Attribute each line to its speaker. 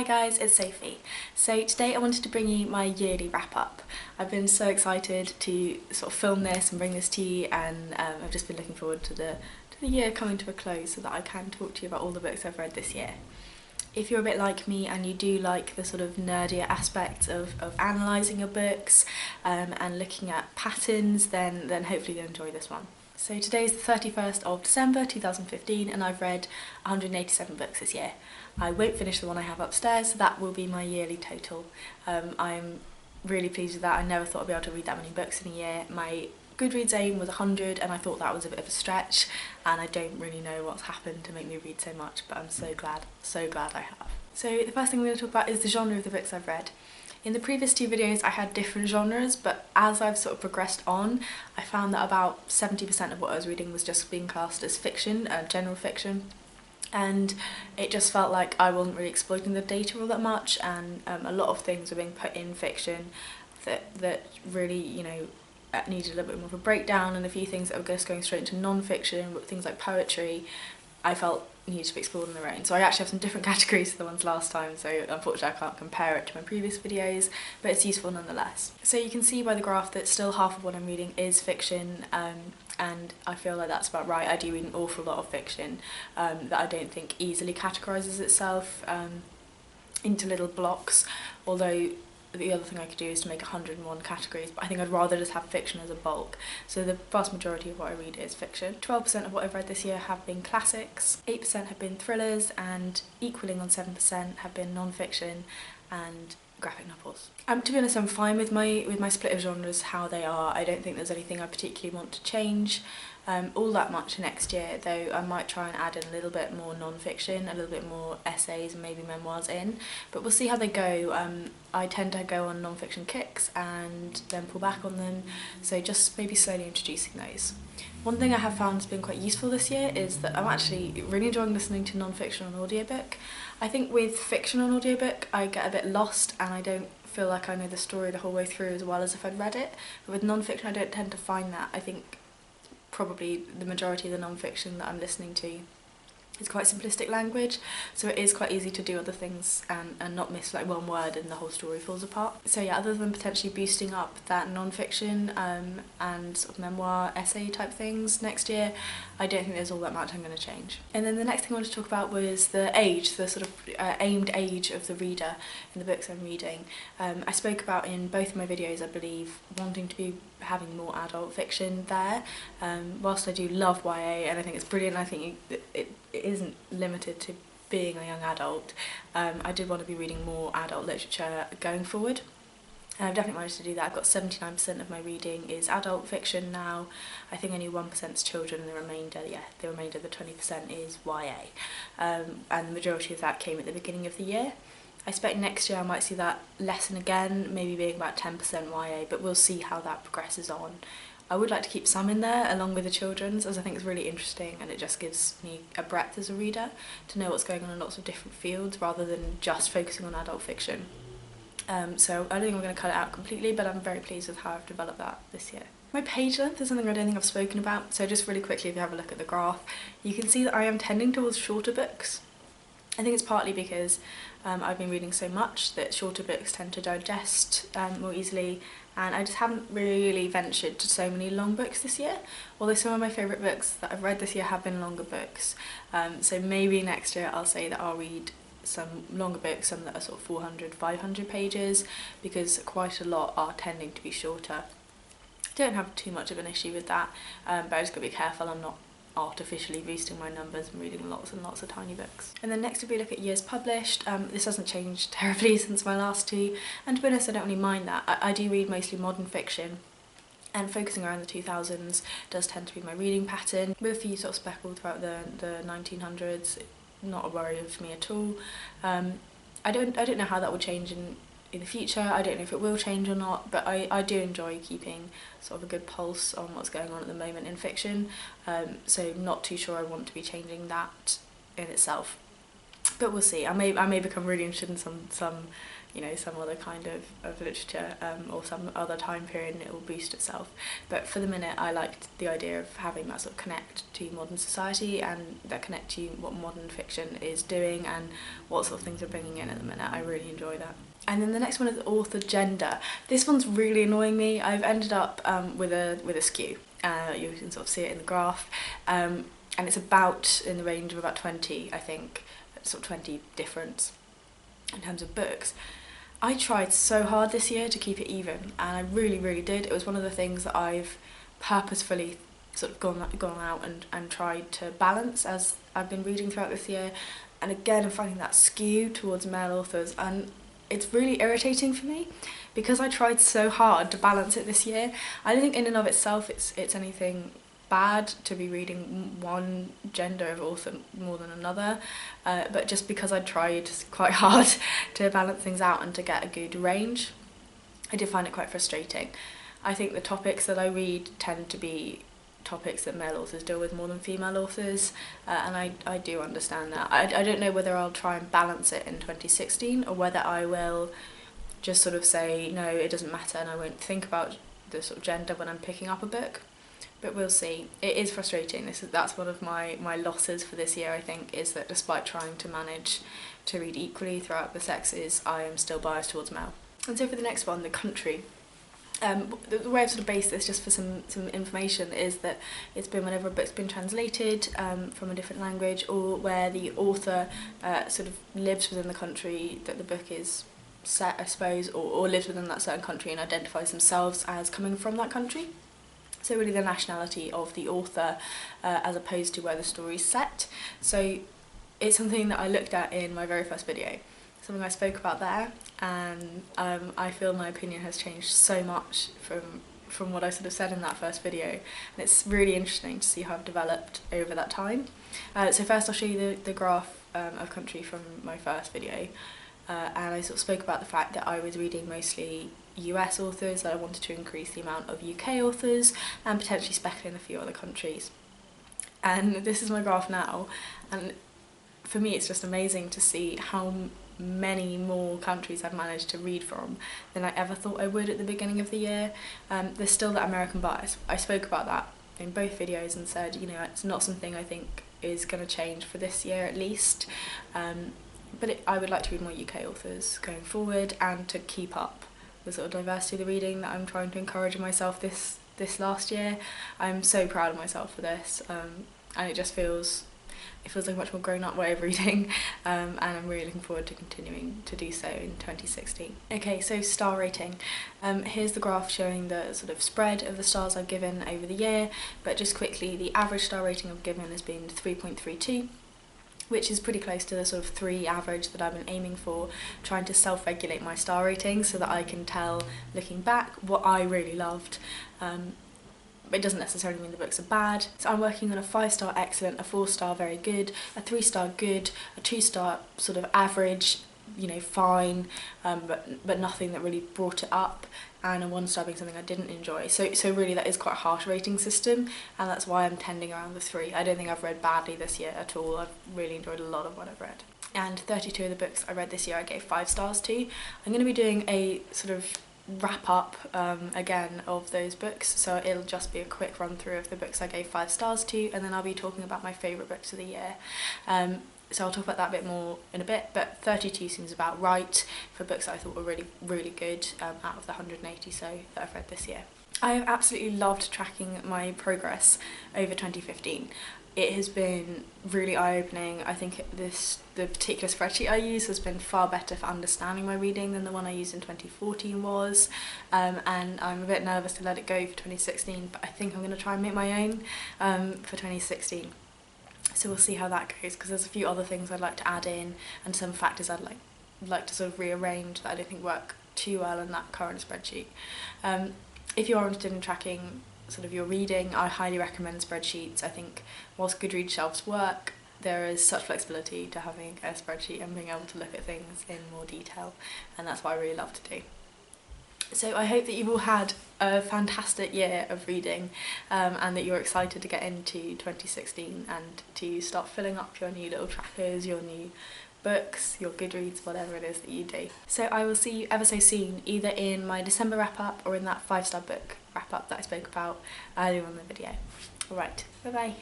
Speaker 1: Hi guys, it's Sophie. So today I wanted to bring you my yearly wrap up. I've been so excited to sort of film this and bring this to you, and I've just been looking forward to the year coming to a close so that I can talk to you about all the books I've read this year. If you're a bit like me and you do like the sort of nerdier aspects of analysing your books and looking at patterns, then hopefully you'll enjoy this one. So today's the 31st of December 2015 and I've read 187 books this year. I won't finish the one I have upstairs, so that will be my yearly total. I'm really pleased with that. I never thought I'd be able to read that many books in a year. My Goodreads aim was 100 and I thought that was a bit of a stretch, and I don't really know what's happened to make me read so much, but I'm so glad I have. So the first thing we're going to talk about is the genre of the books I've read. In the previous two videos I had different genres, but as I've sort of progressed on, I found that about 70% of what I was reading was just being classed as fiction, general fiction, and it just felt like I wasn't really exploiting the data all that much, and a lot of things were being put in fiction that really, you know, needed a little bit more of a breakdown, and a few things that were just going straight into non-fiction, things like poetry, I felt needed to be explored on their own. So I actually have some different categories to the ones last time, so unfortunately I can't compare it to my previous videos, but it's useful nonetheless. So you can see by the graph that still half of what I'm reading is fiction, and I feel like that's about right. I do read an awful lot of fiction that I don't think easily categorises itself into little blocks, although the other thing I could do is to make 101 categories, but I think I'd rather just have fiction as a bulk. So the vast majority of what I read is fiction. 12% of what I've read this year have been classics, 8% have been thrillers, and equaling on 7% have been non-fiction and graphic novels. To be honest, I'm fine with my split of genres how they are. I don't think there's anything I particularly want to change all that much next year, though I might try and add in a little bit more non-fiction, a little bit more essays and maybe memoirs in, but we'll see how they go. I tend to go on non-fiction kicks and then pull back on them, so just maybe slowly introducing those. One thing I have found has been quite useful this year is that I'm actually really enjoying listening to non-fiction on audiobook. I think with fiction on audiobook I get a bit lost and I don't feel like I know the story the whole way through as well as if I'd read it, but with non-fiction I don't tend to find that. I think probably the majority of the non-fiction that I'm listening to is quite simplistic language, so it is quite easy to do other things and not miss like one word and the whole story falls apart. So yeah, other than potentially boosting up that non-fiction and sort of memoir, essay type things next year, I don't think there's all that much I'm going to change. And then the next thing I wanted to talk about was the age, the sort of aimed age of the reader in the books I'm reading. I spoke about in both of my videos, I believe, wanting to be having more adult fiction there. Whilst I do love YA and I think it's brilliant, I think it isn't limited to being a young adult. I did want to be reading more adult literature going forward, and I've definitely managed to do that. I've got 79% of my reading is adult fiction now. I think only 1% is children, and the remainder, the 20% is YA, and the majority of that came at the beginning of the year. I expect next year I might see that lessen again, maybe being about 10% YA, but we'll see how that progresses on. I would like to keep some in there along with the children's, as I think it's really interesting and it just gives me a breadth as a reader to know what's going on in lots of different fields rather than just focusing on adult fiction. So I don't think I'm going to cut it out completely, but I'm very pleased with how I've developed that this year. My page length is something I don't think I've spoken about, so just really quickly, if you have a look at the graph, you can see that I am tending towards shorter books. I think it's partly because I've been reading so much that shorter books tend to digest more easily, and I just haven't really ventured to so many long books this year, although some of my favourite books that I've read this year have been longer books. So maybe next year I'll say that I'll read some longer books, some that are sort of 400, 500 pages, because quite a lot are tending to be shorter. I don't have too much of an issue with that, but I just got to be careful I'm not artificially boosting my numbers and reading lots and lots of tiny books. And then next if we look at years published, this hasn't changed terribly since my last two, and to be honest I don't really mind that. I do read mostly modern fiction, and focusing around the 2000s does tend to be my reading pattern, with a few sort of speckled throughout the 1900s, not a worry for me at all. I don't know how that will change in the future. I don't know if it will change or not, but I do enjoy keeping sort of a good pulse on what's going on at the moment in fiction, so not too sure I want to be changing that in itself. but we'll see. I may become really interested in some some other kind of literature or some other time period, and it will boost itself. But for the minute, I liked the idea of having that sort of connect to modern society and that connect to what modern fiction is doing and what sort of things are bringing in at the minute. I really enjoy that. And then the next one is author gender. This one's really annoying me. I've ended up with a skew. You can sort of see it in the graph, and it's about in the range of about 20, I think, sort of 20 difference in terms of books. I tried so hard this year to keep it even, and I really did. It was one of the things that I've purposefully sort of gone out and tried to balance as I've been reading throughout this year. And again, I'm finding that skew towards male authors, and it's really irritating for me because I tried so hard to balance it this year. I don't think in and of itself it's anything bad to be reading one gender of author more than another, but just because I tried quite hard to balance things out and to get a good range, I did find it quite frustrating. I think the topics that I read tend to be topics that male authors deal with more than female authors, and I do understand that. I don't know whether I'll try and balance it in 2016 or whether I will just sort of say no, it doesn't matter, and I won't think about the sort of gender when I'm picking up a book. But we'll see. It is frustrating. That's one of my losses for this year, I think, is that despite trying to manage to read equally throughout the sexes, I am still biased towards male. And so for the next one, the country. The way I've sort of based this, just for some information, is that it's been whenever a book's been translated from a different language, or where the author sort of lives within the country that the book is set, I suppose, or lives within that certain country and identifies themselves as coming from that country. So really the nationality of the author as opposed to where the story's set. So it's something that I looked at in my very first video, something I spoke about there, and I feel my opinion has changed so much from what I sort of said in that first video, and it's really interesting to see how I've developed over that time. So first I'll show you the graph of country from my first video, and I sort of spoke about the fact that I was reading mostly US authors, that I wanted to increase the amount of UK authors and potentially speckle in a few other countries. And this is my graph now, and for me it's just amazing to see how many more countries I've managed to read from than I ever thought I would at the beginning of the year. There's still that American bias. I spoke about that in both videos and said, you know, it's not something I think is going to change for this year at least, but I would like to read more UK authors going forward and to keep up the sort of diversity of the reading that I'm trying to encourage in myself this last year. I'm so proud of myself for this, and it feels like a much more grown-up way of reading, and I'm really looking forward to continuing to do so in 2016. Okay, so star rating. Here's the graph showing the sort of spread of the stars I've given over the year, but just quickly, the average star rating I've given has been 3.32. which is pretty close to the sort of 3 average that I've been aiming for, trying to self-regulate my star rating so that I can tell, looking back, what I really loved. But it doesn't necessarily mean the books are bad. So I'm working on a 5-star excellent, a 4-star very good, a 3-star good, a 2-star sort of average, you know, fine, but nothing that really brought it up, and a 1-star being something I didn't enjoy. So really that is quite a harsh rating system, and that's why I'm tending around the 3. I don't think I've read badly this year at all. I've really enjoyed a lot of what I've read. And 32 of the books I read this year I gave 5 stars to. I'm going to be doing a sort of wrap up again of those books, so it'll just be a quick run through of the books I gave 5 stars to, and then I'll be talking about my favourite books of the year. So I'll talk about that a bit more in a bit, but 32 seems about right for books that I thought were really good out of the 180 so that I've read this year. I have absolutely loved tracking my progress over 2015. It has been really eye-opening. I think the particular spreadsheet I use has been far better for understanding my reading than the one I used in 2014 was, and I'm a bit nervous to let it go for 2016, but I think I'm going to try and make my own for 2016. So we'll see how that goes, because there's a few other things I'd like to add in and some factors I'd like to sort of rearrange that I don't think work too well in that current spreadsheet. If you are interested in tracking sort of your reading, I highly recommend spreadsheets. I think whilst Goodreads shelves work, there is such flexibility to having a spreadsheet and being able to look at things in more detail, and that's what I really love to do. So I hope that you've all had a fantastic year of reading, and that you're excited to get into 2016 and to start filling up your new little trackers, your new books, your Goodreads, whatever it is that you do. So I will see you ever so soon, either in my December wrap up or in that 5-star book wrap up that I spoke about earlier on in the video. Alright, bye bye.